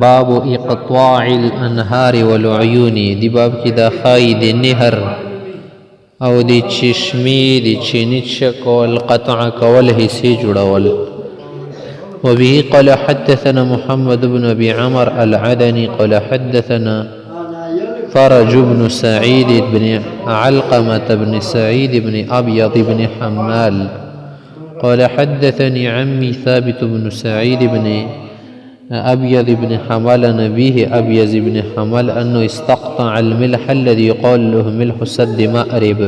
باب اقطاع الانهار والعيون. دی باب کی دا خای دی نهر او دی چشمی دی چینی چکول قطع کول حصی جوڑول. وبه قال حدثنا محمد بن ابي عمر العدني قال حدثنا فرج بن سعيد بن علقمة بن سعيد بن أبيض بن حمال قال حدثني عمي ثابت بن سعيد بن أبيض بن حمال نبيه أبيض بن حمال أنه استقطع الملح الذي يقال له ملح سد مأرب.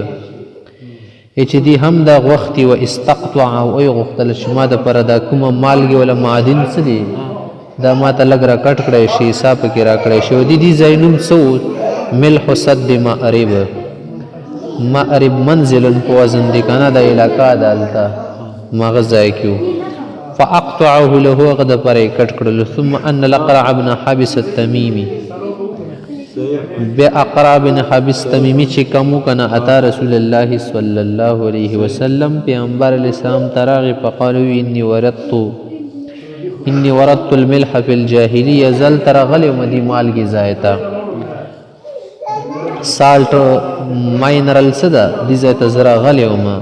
چې دی هم دا غوختي و استقطع او ای غختل شما د پر دا کومه مالګي ولا معادن څه دي دا ما ته لګ را کټ کړی شي حساب کې را کړی شي. دی دی زینوم څو ملح سد مأرب. مأرب منزل په وزن دی کنه د علاقہ دالتا مغزای کیو. فاقطعه له غد پر کټ کړل. ثم ان الاقرع بن حابس التميمي بے اقرع بن حابس تمیمی چی کمو کنا اتا رسول اللہ صلی اللہ علیہ وسلم پیغمبر علیہ السلام تراغی فقالو انی وردت الملح فی الجاہلیہ زل ترغلی مدی مال کی زائتا سالٹ مائنرل صدا دی زائتا زرا غلی وما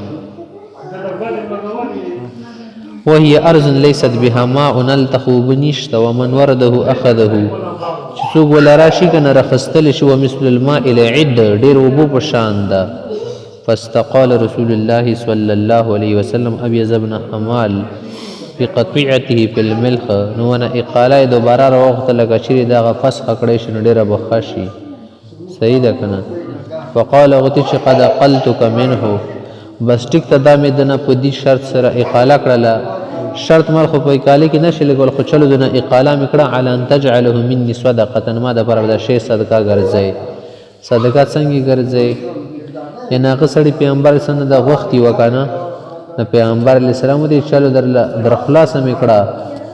وهي ارض ليست بها ماء نلتخو بنشت ومن ورده اخذه څوک ولا راشي کنه رخصتل شو مثل الماء العد ډیر وبو په شان ده. فاستقال رسول الله صلى الله عليه وسلم ابيض بن حمال بقطيعته في الملح نو انا اقاله دوباره وخت لګه چې دا فسخ کړي شنو ډیره بخښي صحیح ده کنه. فقال غتی چې قد قلتك منه بس ټیک ته دا مې دنه په دې شرط سره اقاله کړله. شرط مال خو په اقاله کې نشي لګول خو چلو دنه اقاله میکړه على ان تجعله مني صدقه ما د پر د شی صدقه ګرځي. صدقه څنګه ګرځي ان هغه سړي پیغمبر سره د وختي وکنه د پیغمبر علی السلام دې چلو در خلاص میکړه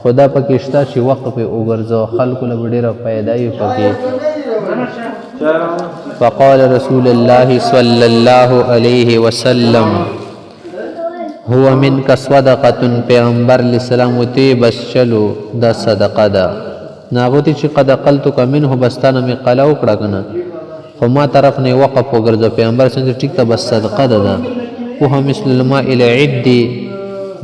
خدا پکې شتا چې وقت په وګرځو خلکو له ډیره پیدای پکې. فقال رسول الله صلى الله عليه وسلم هو منك صدقه پیغمبر علیہ السلام ته بس چلو دا صدقه ده ناغوتی چې قد قلتك منه بستانه می قلاو کړه کنه خو ما طرف نه وقف وګرځو پیغمبر څنګه ټیک ته بس صدقه ده وه مثل الماء العد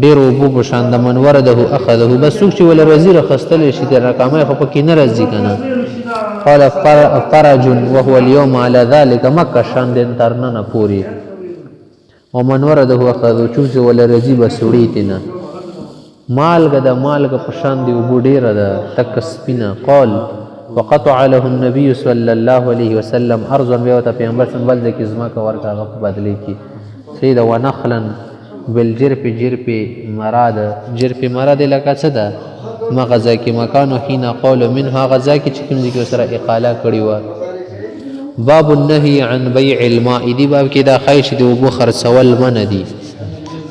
ډیر وبو بشان د من ورده اخذه بس څوک چې ول وزیر خستل شي د رقمه خو پکې نه راځي کنه. قال فرج وهو اليوم على ذلك مکه شان دین ترنه پوری ومن ورده اخذو چوز ولا رزي بسوړیتنا مالګه د مالګه پشان دی وبو ډیره ده تک سپینه. قال وقطع له النبي صلى الله عليه وسلم ارضا بيوت پیغمبر سنبل د کزما کا ورکا غف بدلی کی سید ونخلا بالجرف جرف مراد جرف مراد لکه څه ده مغزا کی مکان حين قول منها غزا کی چکم ذکر سره اقاله کړي و. باب النهي عن بيع الماء. دی باب کې دا خیش دی وبو خرڅول من دي.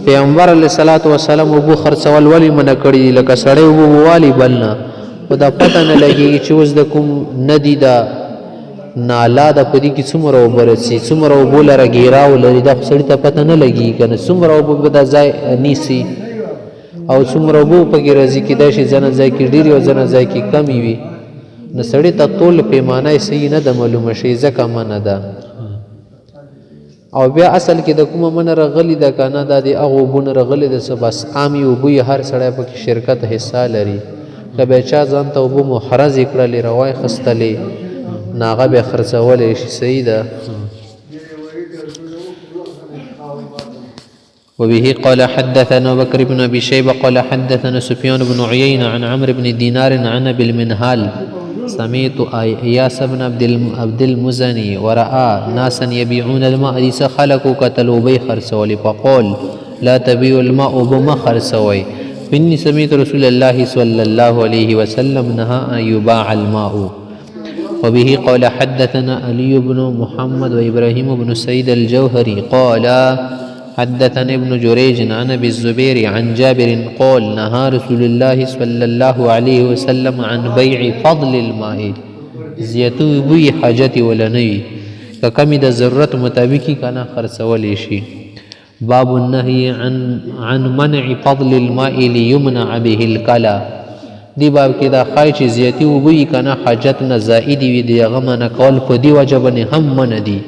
پیغمبر علیه الصلاۃ والسلام وبو خرڅول ولی من کړي لکه سړی وبو والی بلنا خدا پته نه لګي چې اوس د کوم ندی دا نالا د پدی کې څومره وبرسي څومره وبولره ګیراو لري دا سړی ته پته نه لګي کنه څومره وبو د ځای نیسی او څومره وبو په کې راځي کې دا شي ځنه ځای کې ډیر او ځنه ځای کې کمی وي نو سړی ته ټول پیمانه صحیح نه د معلومه شي ځکه منه ده. او بیا اصل کې د کومه من رغلی د کنه د هغه بون رغلی د بس عامي وبوي هر سړی په کې شرکت حصہ لري کبه چا ځان ته وبو محرز کړل روای خستلې ناغه به خرڅول شي صحیح ده. وبه قال حدثنا بكر بن ابي شيبه قال حدثنا سفيان بن عيينة عن عمرو بن دينار عن ابي المنهال سمعت اياس بن عبد المزني وراى ناسا يبيعون الماء حديث خلقوا قتلوا بي خرسولي فقال لا تبيع الماء بما خرسوي اني سمعت رسول الله صلى الله عليه وسلم نهى ان يباع الماء. وبه قال حدثنا علي بن محمد وابراهيم بن سعيد الجوهري قال حدثنا ابن جريج عن ابي الزبير عن جابر قال نهى رسول الله صلى الله عليه وسلم عن بيع فضل الماء زیاتو بوی حاجت ولنی کمی د ضرورت مطابقی کنا خرڅول شي. باب النهي عن منع فضل الماء ليمنع به الكلا. دی باب کې دا خای چې زیاتی وبوي کنه حاجت نه زائد وي دی هغه منع کول په دی وجه باندې هم منع دي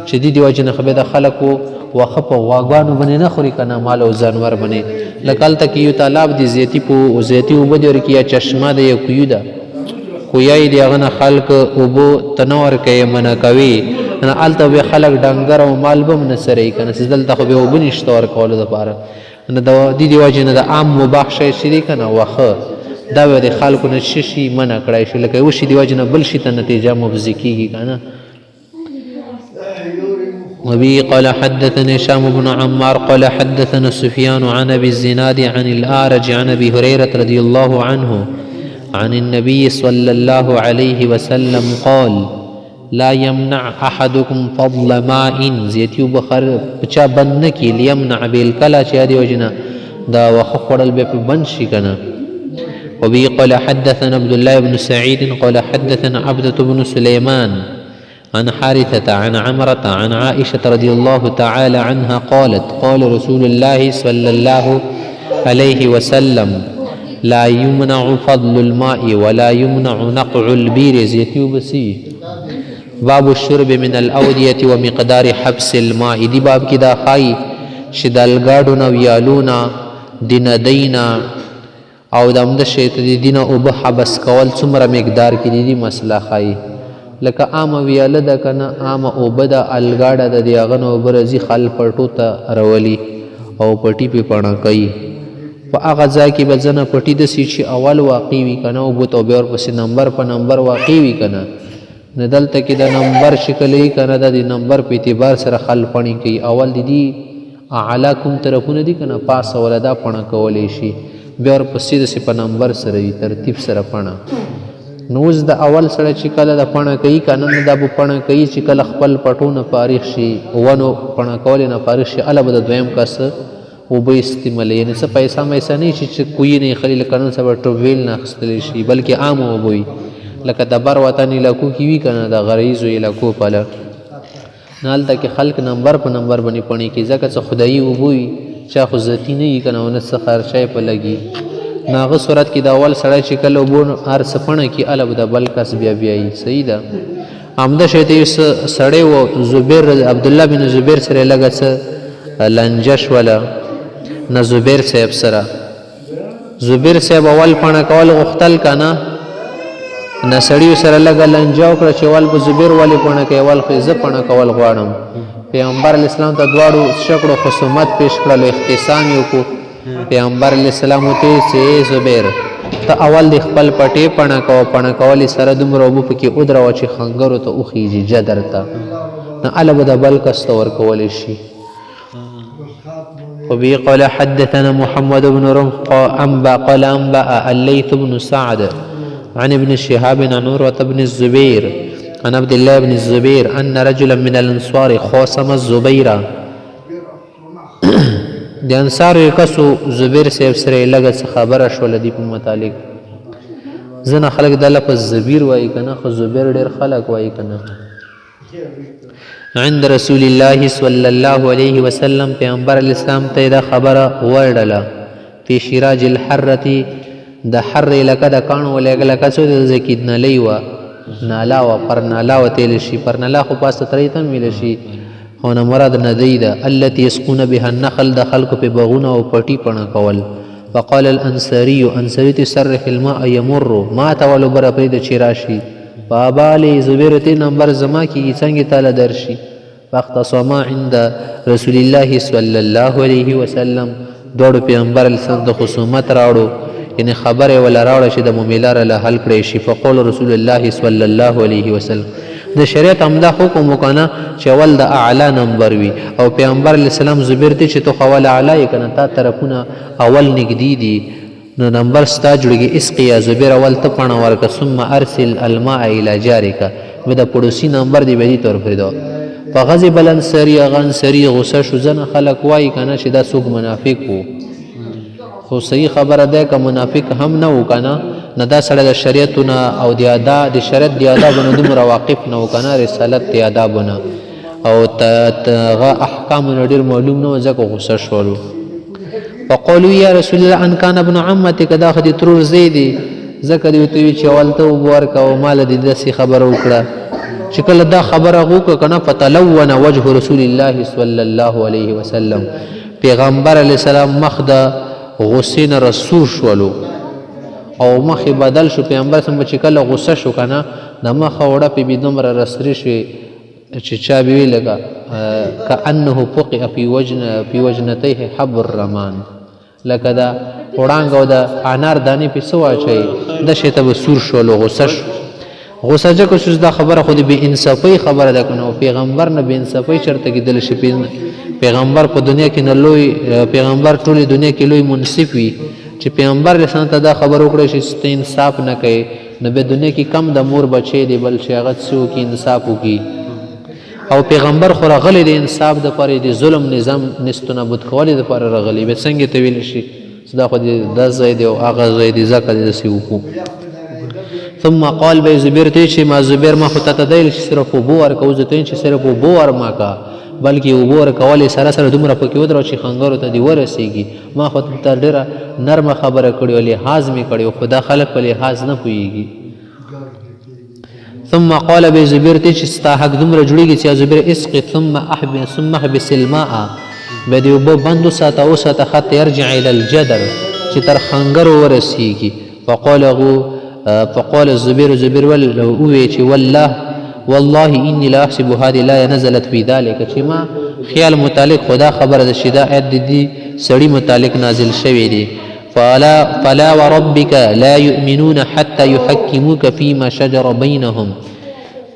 چې دی وجه نه خو د خلکو واخه په غواګانو باندې نه خوري کنه مال او جانور باندې لکل تک یو طالب دی زیاتی په زیاتی وبدي ور کې یا چشمه دی یو کیو ده کویای دی هغه خلک وبو تنور کوي منع کوي نه الته به خلک ډنګر او مال بم نه سره کنه سدل ته به وبنيشت ور کول د پاره نه د دی وجه نه د عام مباح شي شری کنه واخه دا به د خلکو نه شي منع کړای شي لکه وشي دی وجه نه بل شي ته نتیجه مفزي کیږي کنه. وبه قال حدثنا هشام بن عمار قال حدثنا سفيان عن ابي الزناد عن الأعرج عن ابي هريره رضي الله عنه عن النبي صلى الله عليه وسلم قال لا يمنع احدكم فضل ماء زيتيو بخر پچا بند کی ليمنع بالكلا چا دی وجنا دا وخخړل به بند شي کنه. وبه قال حدثنا عبد الله بن سعيد قال حدثنا عبدة بن سليمان عن حارثة عن عمرة عن عائشة رضي الله تعالى عنها قالت قال رسول الله صلى الله عليه وسلم لا يمنع فضل الماء ولا يمنع نقع البير زيتيو بسي. باب الشرب من الأودية ومقدار حبس الماء. دی باب کی دا خای شدالگاڑونا ویالونا دینا او دامده شیط دینا او بحبس کول څومره مقدار کی دی مسئله خای لکه عام ویاله ده کنه عام او بدا الگاڑا ده دی اغنو برزی خل پټو ته رولی او پټی په پانا کوي په هغه ځای کې به ځنه پټی د سی چې اول واقع وي کنه او بوت او بیا ورپسې نمبر په نمبر واقع وي کنه نه دلته کې د نمبر شکل یې کنه د نمبر په اعتبار سره خل پړی کوي اول دی اعلی کوم طرفونه دي کنه پاس ولدا پړه کولې شي بیا ورپسې د په نمبر سره وي ترتیب سره پړه نو اوس د اول سره چې کله د پړه کوي کنه د ابو پړه کوي چې کله خپل پټونه فارغ شي ونو پړه کول نه فارغ شي البته د دویم کس او به استعمال یې نه څه پیسې مې سنې چې کوی نه خلیل کنه سبا ټویل نه خستل شي بلکې عام وبوي لکه د بر وطن علاقو کې وی کنه د غریزو علاقو په نال تک خلق نمبر په نمبر باندې پړی کې ځکه څه خدایي وبوي چا خو ذاتی نه کنه ونه څه خرچای په لګي ناغه صورت کې د اول سړی چې کله وبون هر سپنه کې الب د بل کس بیا بیاي صحیح ده عمده شته سړی و زبیر عبد الله بن زبیر سره لګه لنجش ولا نه زبیر صاحب سره زبیر صاحب اول پړه کول غختل کنه نسړیو سره لګ لنجاو کړ چې ول په زبیر والی پونه کې ول خو زه پونه کول غواړم پیغمبر اسلام ته دواړو شکړو خصومت پیش کړل اختصام یو کو پیغمبر اسلام ته سي زبیر ته اول د خپل پټي پونه کول سره دومره وب کې او درو چې خنګرو ته اوخیږي جدر ته نه الګ د بل کست ور کول شي. وبه قال حدثنا محمد بن رمح قال انبأ الليث بن سعد عن ابن شهاب عن عروة بن الزبير عن عبد الله بن الزبير أن رجلا من الأنصار خاصم الزبير د انصار کسو زبیر صاحب سره لګه خبره شول دی په متعلق زنه خلق د لفظ زبیر وای کنه خو زبیر ډیر خلق وای کنه عند رسول الله صلى الله عليه وسلم پیغمبر الاسلام ته دا خبره ورډله په شراج الحرة د حر لکه د کانو لګه لکه څو د زکید نه لیوا نالا و پر نالا و تل شي پر نالا خو پاسه تریتم ویل شي خو نه مراد نه دی ده التي يسقون بها النخل د خلق په بغونه او پټي پڼه کول. فقال الانصاري انصاري تصرف الماء يمر ما تولو بر پرید چراشي بابا لي زبير ته نمبر زما کی څنګه تعالی درشي. فاختصما عند رسول الله صلى الله عليه وسلم دوړو پیغمبر الاسلام د خصومت راوړو یعنی خبره ولا راوړه چې د ممیلار له حل کړی شي. فقول رسول الله صلی الله علیه وسلم د شریعت امدا حکم وکنه چې اول د اعلی نمبر وي او پیغمبر الاسلام زبیر ته چې تو خول اعلی کنه تا طرفونه اول نګدی دي نو نمبر ستا جوړږي اسقیا زبیر اول ته پڼه ورک ثم ارسل الماء الى جارك مدا پړوسی نمبر دی به دي تور فریدو. فغضب الانصاري غنصري غصه شو زنه خلق وای کنه چې دا څوک منافق وو خو صحیح خبره ده که منافق هم نه وکنه نه دا سره د شریعتونه او د شریعت د آدابونو دومره واقف نه وکنه رسالت د آدابونه او هغه احکام ډېر معلوم نه و ځکه غوسه شولو. فقالوا یا رسول الله ان کان ابن عمتک دا خو دې ترور زوی دی ځکه دې ورته ویل چې اول ته اوبه ورکړه او ماله دې داسې خبره وکړه. چې کله دا خبره وکړه که نه فتلون وجه رسول الله صلی الله علیه وسلم پیغمبر علیه السلام مخ د غصې نه رسور شولو او مخې بدل شو. پیغمبر سم چې کله غصه شو که نه د مخه وړه پې بې دومره رسري شوې چې چا به وي لکه کانه فقع فی وجنتیه حب الرمان لکه دا وړانګ او د انار دانې پې څه واچوي دا شی ته به سور شولو غصه شو. غصه ځکه چې دا خبره خو د بې انصافۍ خبره ده که نه او پیغمبر نه بې انصافۍ چېرته کېدلی شي. پیغمبر په دنیا کې نه لوی پیغمبر ټولې دنیا کې لوی منصف وي چې پیغمبر رسالت ته دا خبر وکړی چې ته انصاف نه کوې نو بیا دنیا کې کم د مور بچی دی بل چې هغه څه وکړي انصاف وکړي. او پیغمبر خو راغلی د انصاف دپاره د ظلم نظام نست و نابود کولو دپاره راغلی بیا څنګه ته ویلی شي چې دا خو دا ځای دی او هغه ځای دی ځکه داسې وکړو. ثم قال به زبیر ته چې ما زبیر ما خو ته دیل چې صرف اوبه ورکوو زه ته چې صرف اوبه ورما کا بلکې اوبه ورکول سره سره دومره پکې ودرو چې خنګرو ته دې ورسېږي. ما خو ته ډېره نرمه خبره کړې او لحاظ مې کړی خو دا خلک په لحاظ نه پوهېږي. ثم قال به زبیر ته چې ستا حق دومره جوړېږي چې زبیر اسقي ثم احبس الماء به دې اوبه بند وساته وساته حتی یرجع الی الجدر چې تر خنګرو ورسېږي. فقال الزبير ووی چې والله اني لا احسب هذه لا نزلت في ذلك چې ما خیال متعلق خدا خبره ده چې دا آیت د دې سړي متعلق نازل شوی دی. فلا وربك لا يؤمنون حتى يحكموك فيما شجر بينهم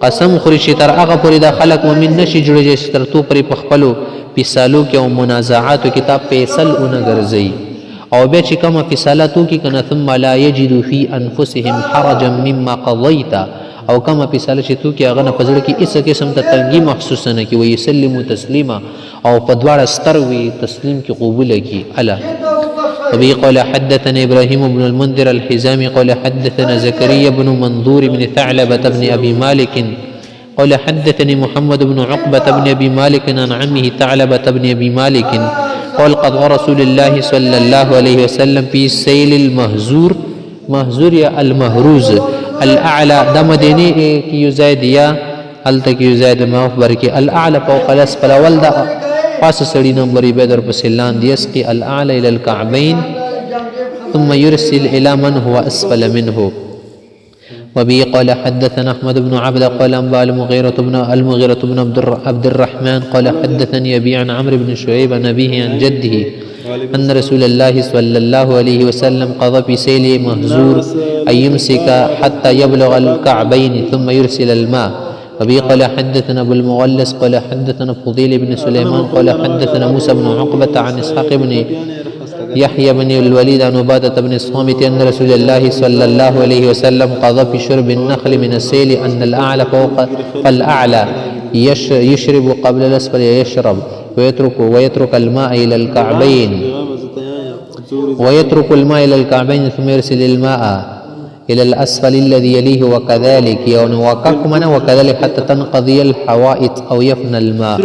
قسم خوري چې تر هغه پورې دا خلک مؤمن نشي جوړېږي چې تر تو پورې په خپلو فیصلو کې او منازعاتو کې تا فیصل ونه ګرځوي او بیا چې کومه فیصله توکي که نه ثم لا یجدو فی انفسهم حرجا مما قضیت او کومه فیصله چې توکي هغه نه په زړه کې هېڅ قسم ته تنګي محسوسه نه کړي ویسلمو تسلیما او په دواړه ستر وي تسلیم کې قبوله کړي. الا وبه قال حدثنا ابراهيم بن المنذر الحزامي قال حدثنا زكريا بن منظور بن ثعلبة بن ابي مالك قال حدثني محمد بن عقبة بن ابي مالك عن عمه ثعلبة بن ابي مالك قال قضى رسول الله صلى الله عليه وسلم في سيل المهزور مهزور یا المهروز الاعلى دا مدینه کی یزاید یا هلته کی یزاید مخبر کی الاعلى فوق الاسفل اول دا پاس سړی نمبر به در په سلان دی اسقي الاعلى الى الكعبين ثم يرسل الى من هو اسفل منه. وبه قال حدثنا احمد بن عبد قال انبا المغيرة بن عبد الرحمن قال حدثني ابي عن عمرو بن شعيب عن ابيه عن جده ان رسول الله صلى الله عليه وسلم قضى في سيل مهزور ان يمسك حتى يبلغ الكعبين ثم يرسل الماء. وبه قال حدثنا ابو المغلس قال حدثنا فضيل بن سليمان قال حدثنا موسى بن عقبة عن اسحاق بن يحيى بن الوليد عن عبادة بن الصامت أن رسول الله صلى الله عليه وسلم قضى في شرب النخل من السيل أن الأعلى فوق فالأعلى يشرب قبل الأسفل يشرب ويترك الماء إلى الكعبين ثم يرسل الماء إلى الأسفل الذي يليه وكذلك وكذلك حتى تنقضي الحوائط أو يفنى الماء.